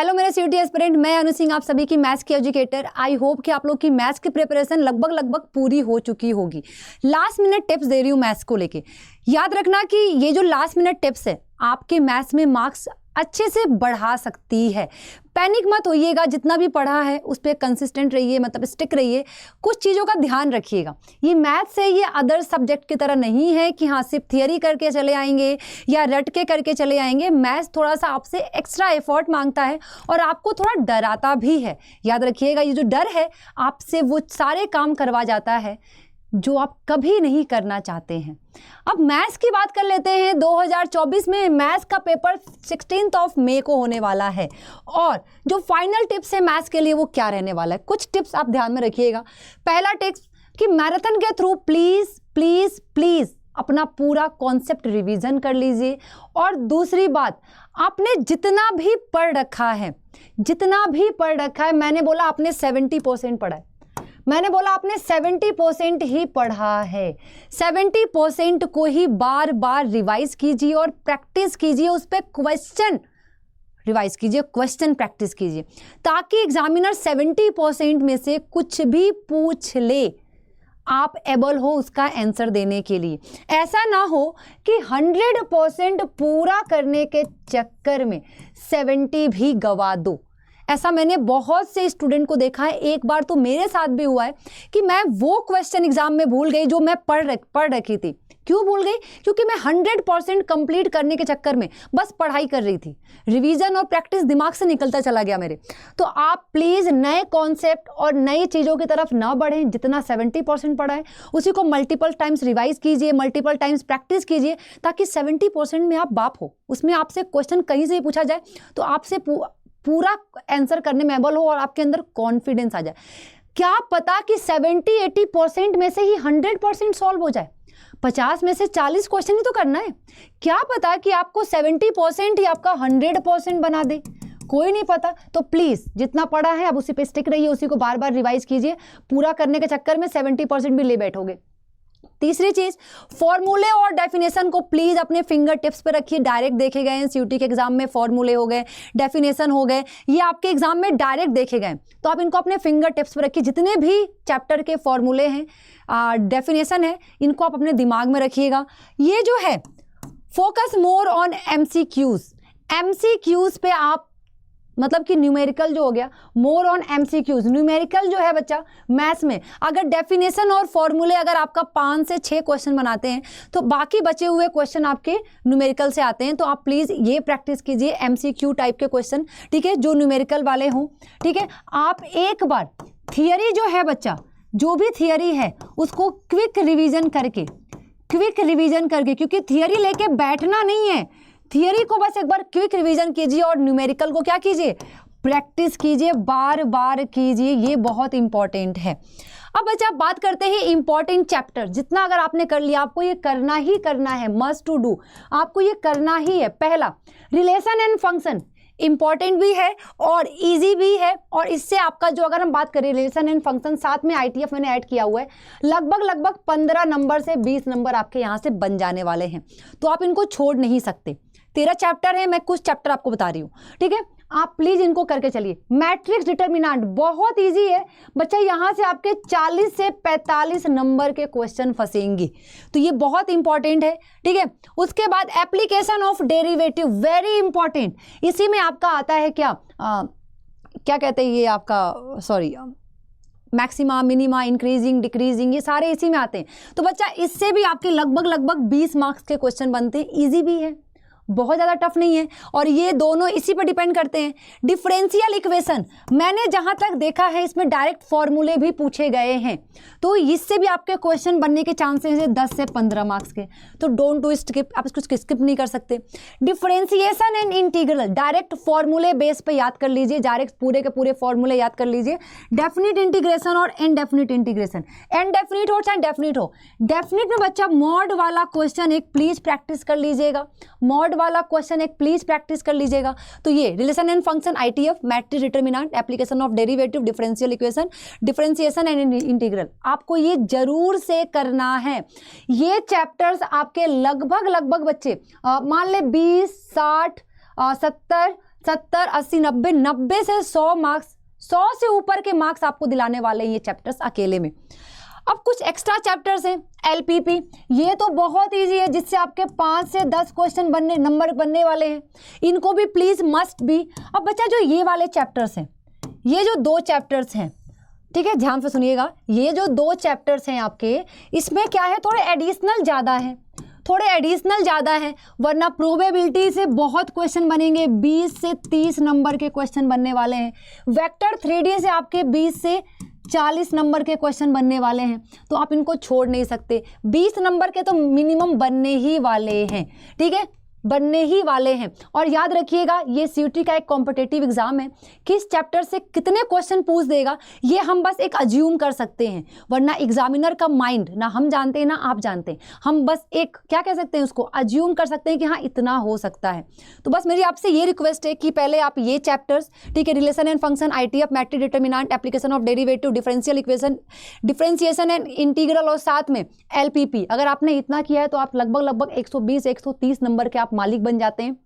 Hello मेरे CUT aspirant, मैं अनु सिंह, आप सभी की मैथ्स की एजुकेटर। आई होप कि आप लोग की मैथ्स की प्रिपरेशन लगभग पूरी हो चुकी होगी। लास्ट मिनट टिप्स दे रही हूँ मैथ्स को लेके। याद रखना कि ये जो लास्ट मिनट टिप्स है आपके मैथ्स में मार्क्स अच्छे से बढ़ा सकती है। पैनिक मत होइएगा, जितना भी पढ़ा है उस पर कंसिस्टेंट रहिए, मतलब स्टिक रहिए। कुछ चीज़ों का ध्यान रखिएगा। ये मैथ्स है, ये अदर सब्जेक्ट की तरह नहीं है कि हाँ सिर्फ थियरी करके चले आएंगे या रट के करके चले आएंगे। मैथ्स थोड़ा सा आपसे एक्स्ट्रा एफर्ट मांगता है और आपको थोड़ा डराता भी है। याद रखिएगा, ये जो डर है आपसे वो सारे काम करवा जाता है जो आप कभी नहीं करना चाहते हैं। अब मैथ्स की बात कर लेते हैं। 2024 में मैथ्स का पेपर 16 मई को होने वाला है और जो फाइनल टिप्स है मैथ्स के लिए वो क्या रहने वाला है, कुछ टिप्स आप ध्यान में रखिएगा। पहला टिप्स कि मैराथन के थ्रू प्लीज प्लीज प्लीज अपना पूरा कॉन्सेप्ट रिवीजन कर लीजिए। और दूसरी बात, आपने जितना भी पढ़ रखा है, मैंने बोला आपने 70% पढ़ा है, मैंने बोला आपने 70% ही पढ़ा है। 70% को ही बार बार रिवाइज कीजिए और प्रैक्टिस कीजिए, उस पर क्वेश्चन रिवाइज कीजिए, क्वेश्चन प्रैक्टिस कीजिए, ताकि एग्जामिनर 70% में से कुछ भी पूछ ले आप एबल हो उसका आंसर देने के लिए। ऐसा ना हो कि 100% पूरा करने के चक्कर में 70 भी गवा दो। ऐसा मैंने बहुत से स्टूडेंट को देखा है। एक बार तो मेरे साथ भी हुआ है कि मैं वो क्वेश्चन एग्जाम में भूल गई जो मैं पढ़ रखी थी। क्यों भूल गई? क्योंकि मैं 100% कंप्लीट करने के चक्कर में बस पढ़ाई कर रही थी, रिवीजन और प्रैक्टिस दिमाग से निकलता चला गया मेरे। तो आप प्लीज़ नए कॉन्सेप्ट और नई चीज़ों की तरफ ना बढ़ें। जितना 70% पढ़ा है उसी को मल्टीपल टाइम्स रिवाइज कीजिए, मल्टीपल टाइम्स प्रैक्टिस कीजिए, ताकि 70% में आप बाप हो। उसमें आपसे क्वेश्चन कहीं से भी पूछा जाए तो आपसे पूरा आंसर करने में एबल हो और आपके अंदर कॉन्फिडेंस आ जाए। क्या पता कि 70-80% में से ही 100% सॉल्व हो जाए। 50 में से 40 क्वेश्चन ही तो करना है। क्या पता कि आपको 70% ही आपका 100% बना दे, कोई नहीं पता। तो प्लीज़ जितना पढ़ा है आप उसी पे स्टिक रहिए, उसी को बार बार रिवाइज कीजिए। पूरा करने के चक्कर में 70% भी ले बैठोगे। तीसरी चीज, फॉर्मूले और डेफिनेशन को प्लीज अपने फिंगर टिप्स पे रखिए। डायरेक्ट देखे गए हैं सीयूटी के एग्जाम में, फॉर्मूले हो गए, डेफिनेशन हो गए, ये आपके एग्जाम में डायरेक्ट देखे गए, तो आप इनको अपने फिंगर टिप्स पे रखिए। जितने भी चैप्टर के फॉर्मूले हैं, डेफिनेशन है, इनको आप अपने दिमाग में रखिएगा। ये जो है फोकस मोर ऑन एमसीक्यूज पे आप, मतलब कि न्यूमेरिकल जो हो गया, मोर ऑन एमसीक्यूज। न्यूमेरिकल जो है बच्चा मैथ्स में, अगर डेफिनेशन और फॉर्मूले अगर आपका 5 से 6 क्वेश्चन बनाते हैं तो बाकी बचे हुए क्वेश्चन आपके न्यूमेरिकल से आते हैं। तो आप प्लीज़ ये प्रैक्टिस कीजिए, एमसीक्यू टाइप के क्वेश्चन, ठीक है, जो न्यूमेरिकल वाले हों। ठीक है, आप एक बार थियरी जो है बच्चा, जो भी थियरी है उसको क्विक रिविजन करके, क्योंकि थियरी लेके बैठना नहीं है, थियरी को बस एक बार क्विक रिवीजन कीजिए और न्यूमेरिकल को क्या कीजिए, प्रैक्टिस कीजिए, बार बार कीजिए। ये बहुत इंपॉर्टेंट है। अब बच्चा बात करते हैं इंपॉर्टेंट चैप्टर। जितना अगर आपने कर लिया, आपको ये करना ही करना है, मस्ट टू डू, आपको ये करना ही है। पहला, रिलेशन एंड फंक्शन, इंपॉर्टेंट भी है और इजी भी है। और इससे आपका जो, अगर हम बात करें रिलेशन एंड फंक्शन, साथ में आईटीएफ मैंने ऐड किया हुआ है, लगभग 15 नंबर से 20 नंबर आपके यहाँ से बन जाने वाले हैं। तो आप इनको छोड़ नहीं सकते। 13 चैप्टर है, मैं कुछ चैप्टर आपको बता रही हूँ, ठीक है। आप प्लीज इनको करके चलिए। मैट्रिक्स डिटर्मिनेंट बहुत इजी है बच्चा, यहाँ से आपके 40 से 45 नंबर के क्वेश्चन फंसेंगे, तो ये बहुत इंपॉर्टेंट है, ठीक है। उसके बाद application of derivative, very important. इसी में आपका आता है क्या कहते हैं ये आपका, sorry, maxima, minima, increasing, decreasing, ये सारे इसी में आते हैं। तो बच्चा इससे भी आपके लगभग 20 मार्क्स के क्वेश्चन बनते हैं। इजी भी है, बहुत ज़्यादा टफ नहीं है, और ये दोनों इसी पर डिपेंड करते हैं। डिफरेंशियल इक्वेशन, मैंने जहाँ तक देखा है इसमें डायरेक्ट फॉर्मूले भी पूछे गए हैं, तो इससे भी आपके क्वेश्चन बनने के चांसेस है 10 से 15 मार्क्स के। तो डोंट डू स्किप, आप इसको स्किप नहीं कर सकते। डिफरेंशिएशन एंड इंटीग्रल, डायरेक्ट फॉर्मूले बेस पे याद कर लीजिए, डायरेक्ट पूरे के पूरे फॉर्मूले याद कर लीजिए। डेफिनिट इंटीग्रेशन और इनडेफिनिट इंटीग्रेशन, इनडेफिनिट हो चाहे डेफिनिट हो, डेफिनिट में बच्चा मॉड वाला क्वेश्चन एक प्लीज प्रैक्टिस कर लीजिएगा, मॉड वाला क्वेश्चन एक प्लीज प्रैक्टिस कर लीजिएगा। तो ये relation and function, ITF, matrix determinant, application of derivative, differential equation, differentiation and integral, आपको ये जरूर से करना है। ये चैप्टर्स आपके लगभग बच्चे मान ले 20, 60, 70 70, 80, 90, 90 से 100 मार्क्स, 100 से ऊपर के मार्क्स आपको दिलाने वाले हैं ये चैप्टर्स अकेले में। अब कुछ एक्स्ट्रा चैप्टर्स हैं, एलपीपी, ये तो बहुत इजी है, जिससे आपके 5 से 10 क्वेश्चन नंबर बनने वाले हैं, इनको भी प्लीज मस्ट भी। अब बच्चा जो ये वाले चैप्टर्स हैं, ये जो 2 चैप्टर्स हैं, ठीक है, ध्यान से सुनिएगा, ये जो 2 चैप्टर्स हैं आपके, इसमें क्या है, थोड़े एडिशनल ज़्यादा है, थोड़े एडिशनल ज़्यादा है, वरना प्रोबेबिलिटी से बहुत क्वेश्चन बनेंगे, 20 से 30 नंबर के क्वेश्चन बनने वाले हैं। वेक्टर 3D से आपके 20 से 40 नंबर के क्वेश्चन बनने वाले हैं, तो आप इनको छोड़ नहीं सकते। 20 नंबर के तो मिनिमम बनने ही वाले हैं, ठीक है, बनने ही वाले हैं। और याद रखिएगा, ये सीयूटी का एक कॉम्पिटिटिव एग्जाम है, किस चैप्टर से कितने क्वेश्चन पूछ देगा ये हम बस एक अज्यूम कर सकते हैं, वरना एग्जामिनर का माइंड ना हम जानते हैं ना आप जानते हैं, हम बस एक क्या कह सकते हैं, उसको अज्यूम कर सकते हैं कि हाँ इतना हो सकता है। तो बस मेरी आपसे ये रिक्वेस्ट है कि पहले आप ये चैप्टर्स, ठीक है, relation and function, ITF, matrix determinant, application of derivative, differential equation, differentiation and integral, और साथ में LPP, अगर आपने इतना किया है तो आप लगभग 120-130 नंबर के आप मालिक बन जाते हैं।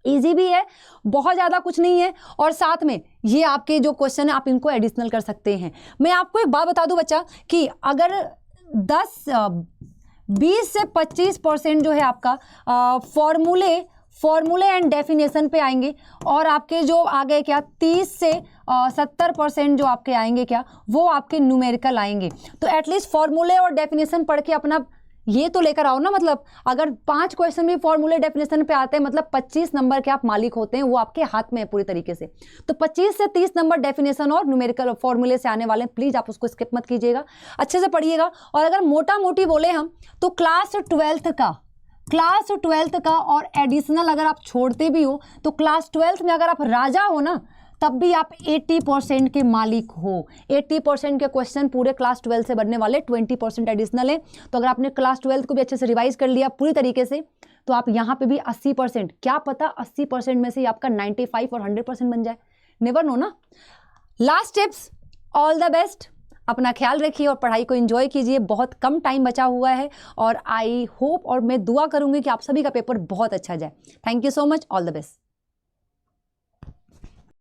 इजी भी है, बहुत ज़्यादा कुछ नहीं है, और साथ में ये आपके जो क्वेश्चन है आप इनको एडिशनल कर सकते हैं। मैं आपको एक बात बता दूं बच्चा कि अगर 20 से 25% जो है आपका फॉर्मूले एंड डेफिनेशन पे आएंगे, और आपके जो आ गए क्या 30 से 70% जो आपके आएंगे क्या, वो आपके न्यूमेरिकल आएंगे। तो एटलीस्ट फॉर्मूले और डेफिनेशन पढ़ के अपना ये तो लेकर आओ ना, मतलब अगर 5 क्वेश्चन भी फॉर्मूले डेफिनेशन पे आते हैं, मतलब 25 नंबर के आप मालिक होते हैं, वो आपके हाथ में है पूरी तरीके से। तो 25 से 30 नंबर डेफिनेशन और न्यूमेरिकल फॉर्मूले से आने वाले हैं, प्लीज आप उसको स्किप मत कीजिएगा, अच्छे से पढ़िएगा। और अगर मोटा मोटी बोले हम तो क्लास 12th का और एडिशनल अगर आप छोड़ते भी हो तो क्लास 12th में अगर आप राजा हो ना, तब भी आप 80% के मालिक हो। 80% के क्वेश्चन पूरे क्लास 12 से बनने वाले, 20% एडिशनल है। तो अगर आपने क्लास 12 को भी अच्छे से रिवाइज कर लिया पूरी तरीके से, तो आप यहाँ पे भी 80%, क्या पता 80% में से आपका 95 और 100% बन जाए, नेवर नो ना। Last tips, all the best, अपना ख्याल रखिए और पढ़ाई को एंजॉय कीजिए, बहुत कम टाइम बचा हुआ है, और आई होप और मैं दुआ करूंगी कि आप सभी का पेपर बहुत अच्छा जाए। Thank you so much, all the best.